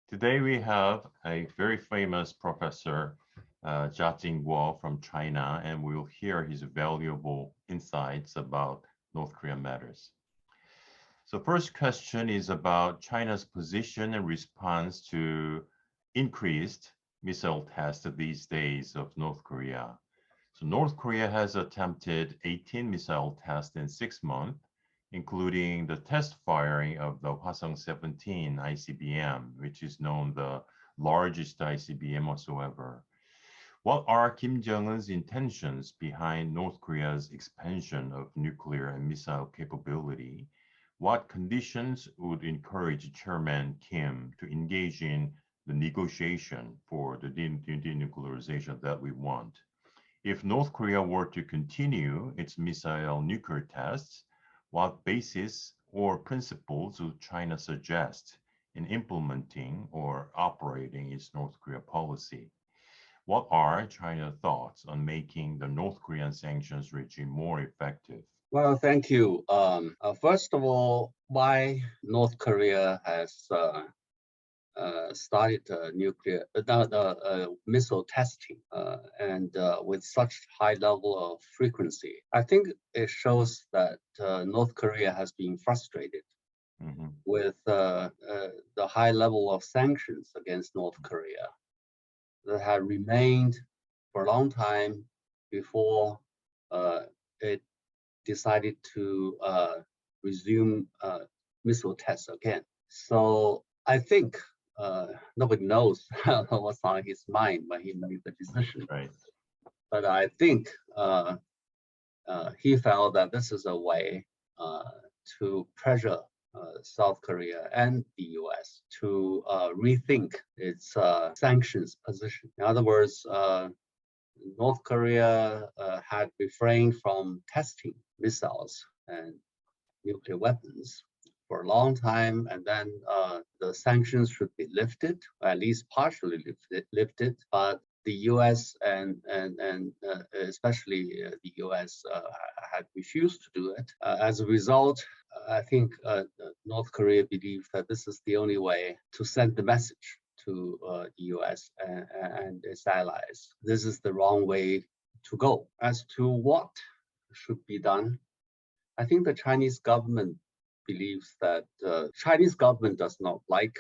Today we have a very famous professor, Qingguo from China, and we'll hear his valuable insights about North Korean matters. So first question is about China's position and response to increased missile tests these days of North Korea. So North Korea has attempted 18 missile tests in 6 months, including the test firing of the Hwasong-17 ICBM, which is known the largest ICBM whatsoever. What are Kim Jong-un's intentions behind North Korea's expansion of nuclear and missile capability? What conditions would encourage Chairman Kim to engage in the negotiation for the denuclearization that we want? If North Korea were to continue its missile nuclear tests, what basis or principles would China suggest in implementing or operating its North Korea policy? What are China's thoughts on making the North Korean sanctions regime more effective? Well, thank you. First of all, why North Korea has started missile testing and with such high level of frequency. I think it shows that North Korea has been frustrated with the high level of sanctions against North Korea that have remained for a long time before it decided to resume missile tests again. So I think nobody knows what's on his mind when he made the decision. Right. But I think he felt that this is a way to pressure South Korea and the U.S. to rethink its sanctions position. In other words, North Korea had refrained from testing missiles and nuclear weapons for a long time, and then the sanctions should be lifted, or at least partially lifted. But the U.S. and especially the U.S. Had refused to do it. As a result, I think North Korea believes that this is the only way to send the message to the U.S. and its allies. This is the wrong way to go. As to what should be done, I think the Chinese government believes that Chinese government does not like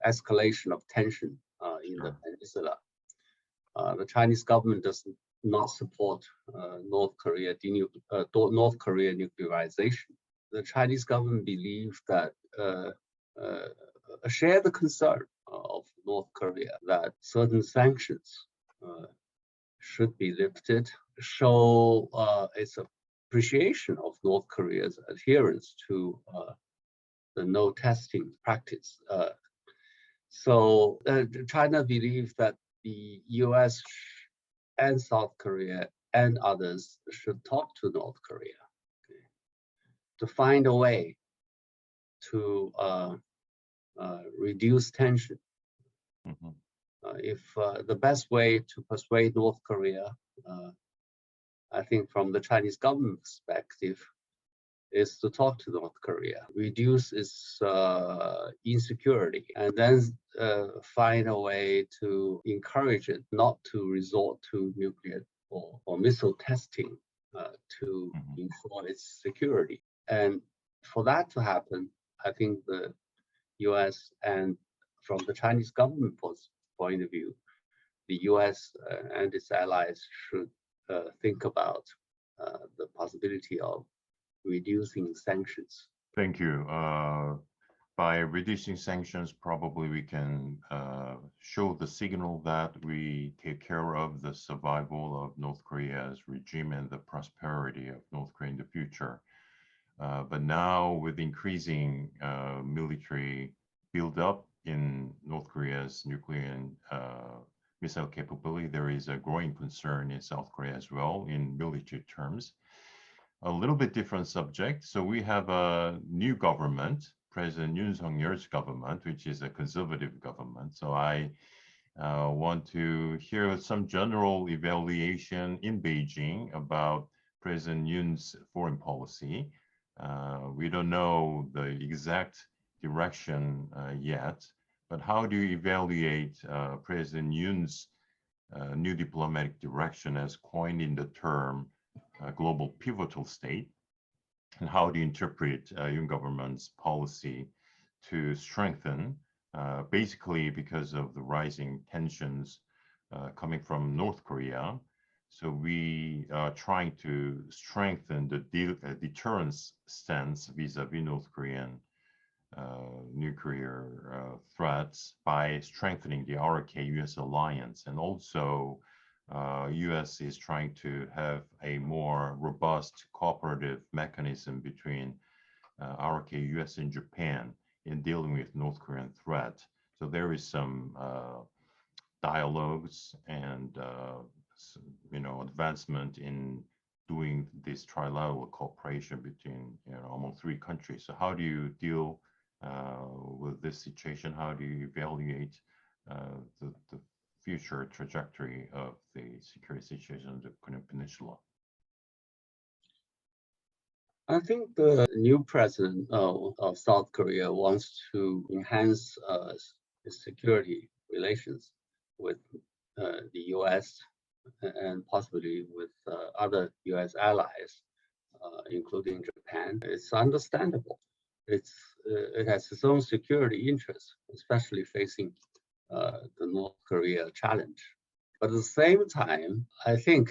escalation of tension in the peninsula. The Chinese government does not support North Korea nuclearization. The Chinese government believes that share the concern of North Korea that certain sanctions should be lifted, show its appreciation of North Korea's adherence to the no testing practice. So China believes that the US and South Korea and others should talk to North Korea to find a way to reduce tension. If the best way to persuade North Korea, I think from the Chinese government perspective, is to talk to North Korea, reduce its insecurity, and then find a way to encourage it not to resort to nuclear or missile testing to ensure its security. And for that to happen, I think the US and from the Chinese government point of view, the US and its allies should think about the possibility of reducing sanctions. Thank you. By reducing sanctions, probably we can show the signal that we take care of the survival of North Korea's regime and the prosperity of North Korea in the future. But now with increasing military buildup in North Korea's nuclear and missile capability, there is a growing concern in South Korea as well in military terms. A little bit different subject. So we have a new government, President Yoon's government, which is a conservative government. So I want to hear some general evaluation in Beijing about President Yoon's foreign policy. We don't know the exact direction yet, But how do you evaluate President Yoon's new diplomatic direction as coined in the term global pivotal state? And how do you interpret Yoon government's policy to strengthen, basically because of the rising tensions coming from North Korea? So we are trying to strengthen the deterrence stance vis-a-vis North Korean nuclear threats by strengthening the ROK-U.S alliance. And also, U.S. is trying to have a more robust cooperative mechanism between ROK-U.S and Japan in dealing with North Korean threat. So there is some dialogues and advancement in doing this trilateral cooperation between among three countries. So how do you deal with this situation? How do you evaluate the future trajectory of the security situation in the Korean Peninsula? I think the new president of South Korea wants to enhance its security relations with the U.S. and possibly with other U.S. allies, including Japan. It's understandable. It has its own security interests, especially facing the North Korea challenge. But at the same time, I think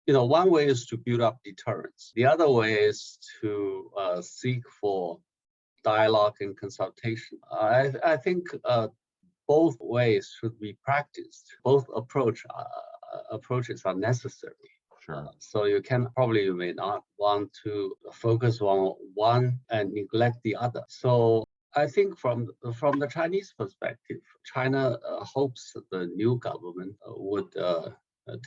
one way is to build up deterrence. The other way is to seek for dialogue and consultation. I think both ways should be practiced. Both approaches are necessary. Sure. So you may not want to focus on one and neglect the other. So I think from the Chinese perspective, China hopes that the new government would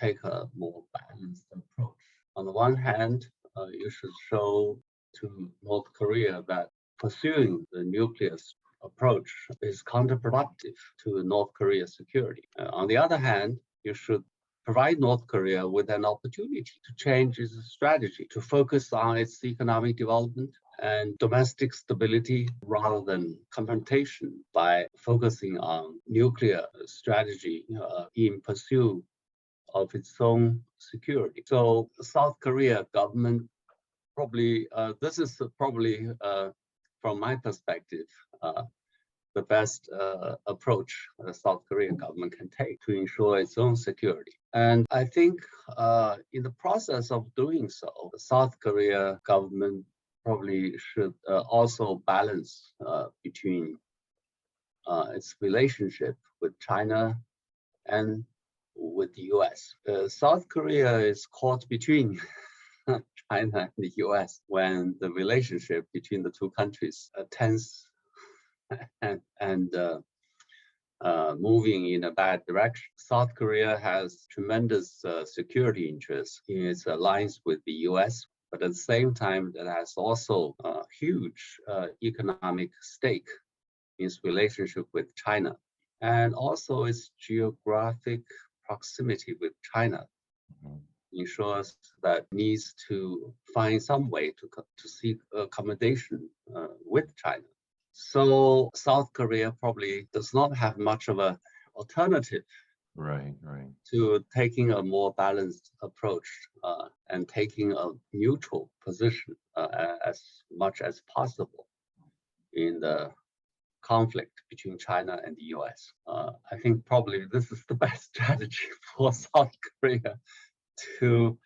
take a more balanced approach. On the one hand, you should show to North Korea that pursuing the nuclear approach is counterproductive to North Korea's security. On the other hand, you should provide North Korea with an opportunity to change its strategy, to focus on its economic development and domestic stability rather than confrontation by focusing on nuclear strategy in pursuit of its own security. So South Korea government this is probably from my perspective, the best approach the South Korean government can take to ensure its own security. And I think in the process of doing so, the South Korea government probably should also balance between its relationship with China and with the U.S. South Korea is caught between China and the U.S. when the relationship between the two countries tense and moving in a bad direction. South Korea has tremendous security interests in its alliance with the U.S., but at the same time, it has also a huge economic stake in its relationship with China, and also its geographic proximity with China ensures that it needs to find some way to seek accommodation with China. So South Korea probably does not have much of an alternative to taking a more balanced approach and taking a neutral position as much as possible in the conflict between China and the U.S. I think probably this is the best strategy for South Korea to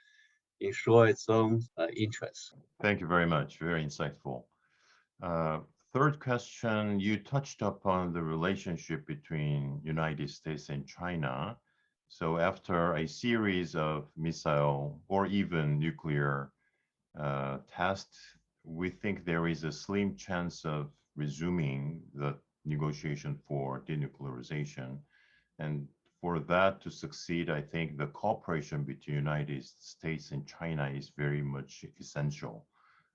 ensure its own interests. Thank you very much. Very insightful. Third question, you touched upon the relationship between United States and China. So after a series of missile or even nuclear tests, we think there is a slim chance of resuming the negotiation for denuclearization. And for that to succeed, I think the cooperation between United States and China is very much essential.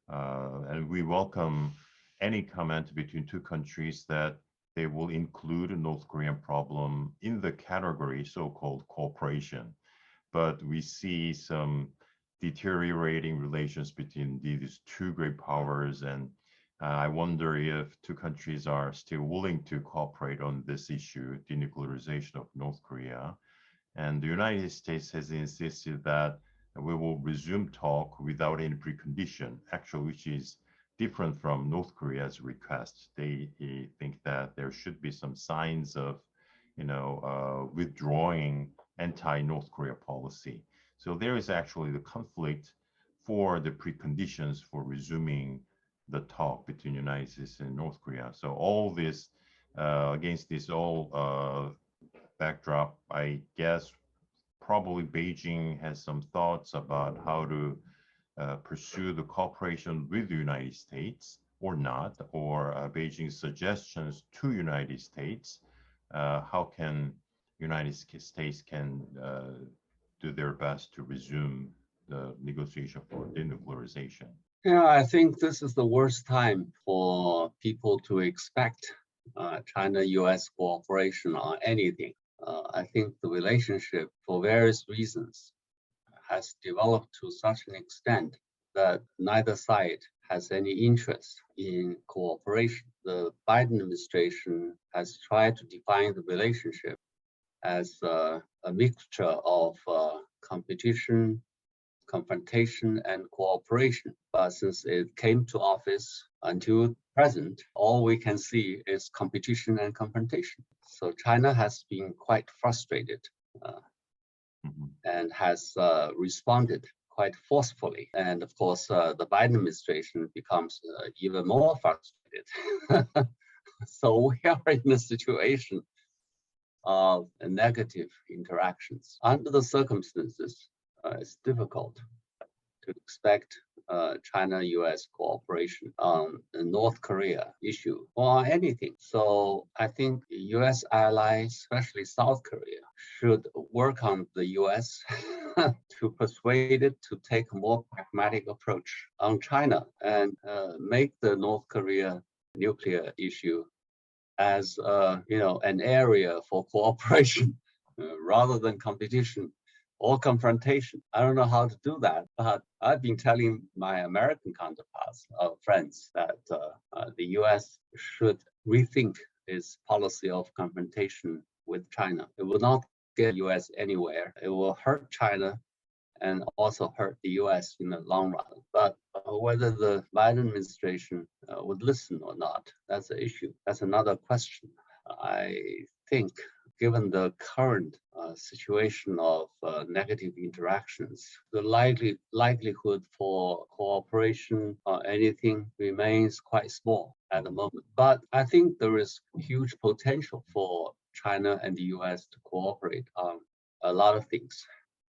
And we welcome any comment between two countries that they will include a North Korean problem in the category so-called cooperation. But we see some deteriorating relations between these two great powers, and I wonder if two countries are still willing to cooperate on this issue, denuclearization of North Korea. And the United States has insisted that we will resume talk without any precondition, actually, which is different from North Korea's request. They think that there should be some signs of, withdrawing anti-North Korea policy. So there is actually the conflict for the preconditions for resuming the talk between United States and North Korea. So all this, against this all backdrop, I guess probably Beijing has some thoughts about how to pursue the cooperation with the United States or not, or Beijing's suggestions to United States. How can United States can do their best to resume the negotiation for denuclearization? Yeah, I think this is the worst time for people to expect China-U.S. cooperation on anything. I think the relationship, for various reasons, has developed to such an extent that neither side has any interest in cooperation. The Biden administration has tried to define the relationship as a mixture of competition, confrontation, and cooperation. But since it came to office until present, all we can see is competition and confrontation. So China has been quite frustrated and has responded quite forcefully. And of course, the Biden administration becomes even more frustrated. So we are in a situation of negative interactions. Under the circumstances, it's difficult to expect China-U.S. cooperation on the North Korea issue or anything. So I think U.S. allies, especially South Korea, should work on the U.S. to persuade it to take a more pragmatic approach on China and make the North Korea nuclear issue as an area for cooperation rather than competition or confrontation. I don't know how to do that, but I've been telling my American counterparts, friends, that the U.S. should rethink its policy of confrontation with China. It will not get the U.S. anywhere. It will hurt China and also hurt the U.S. in the long run. But whether the Biden administration would listen or not, that's the issue. That's another question. I think given the current situation of negative interactions, the likelihood for cooperation or anything remains quite small at the moment. But I think there is huge potential for China and the U.S. to cooperate on a lot of things.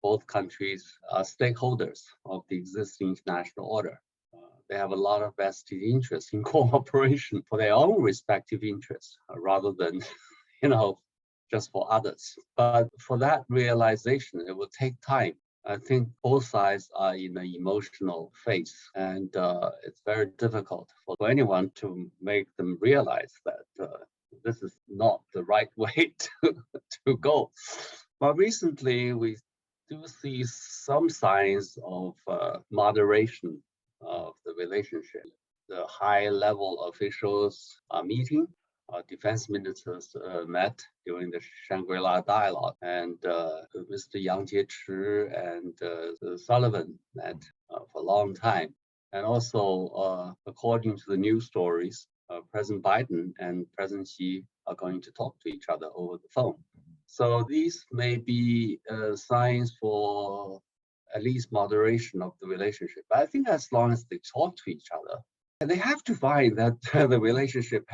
Both countries are stakeholders of the existing international order. They have a lot of vested interest in cooperation for their own respective interests, rather than, just for others. But for that realization, it will take time. I think both sides are in an emotional phase, and it's very difficult for anyone to make them realize that this is not the right way to go. But recently, we do see some signs of moderation of the relationship. The high-level officials are meeting. Defense ministers met during the Shangri-La dialogue, and Mr. Yang Jiechi and Sullivan met for a long time. And also, according to the news stories, President Biden and President Xi are going to talk to each other over the phone. So these may be signs for at least moderation of the relationship. But I think as long as they talk to each other, and they have to find that the relationship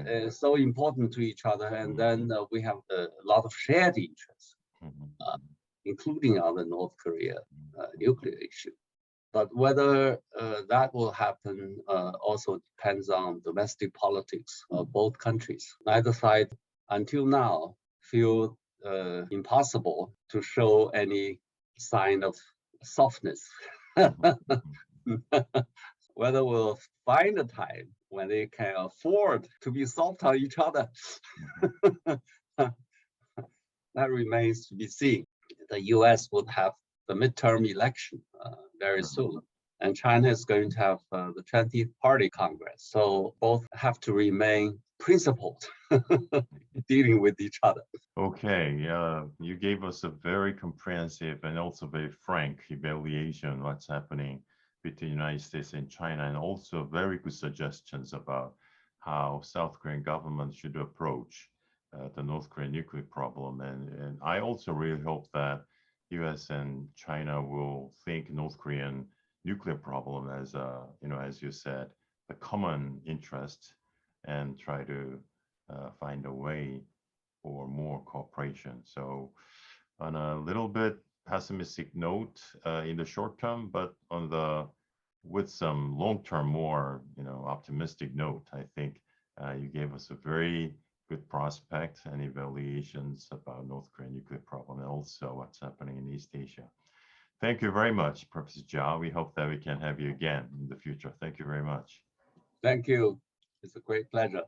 is so important to each other, and then we have a lot of shared interests, including on the North Korea nuclear issue. But whether that will happen also depends on domestic politics of both countries. Neither side, until now, feel impossible to show any sign of softness. Whether we'll find a time when they can afford to be soft on each other, that remains to be seen. The U.S. would have the midterm election very soon. and China is going to have the 20th Party Congress. So both have to remain principled dealing with each other. Okay, you gave us a very comprehensive and also very frank evaluation of what's happening between the United States and China, and also very good suggestions about how South Korean government should approach the North Korean nuclear problem. And I also really hope that U.S. and China will think North Korean nuclear problem as as you said, a common interest, and try to find a way for more cooperation. So on a little bit pessimistic note in the short term, but with some long-term more optimistic note, I think you gave us a very good prospect and evaluations about North Korean nuclear problem and also what's happening in East Asia. Thank you very much, Professor Jia. We hope that we can have you again in the future. Thank you very much. Thank you. It's a great pleasure.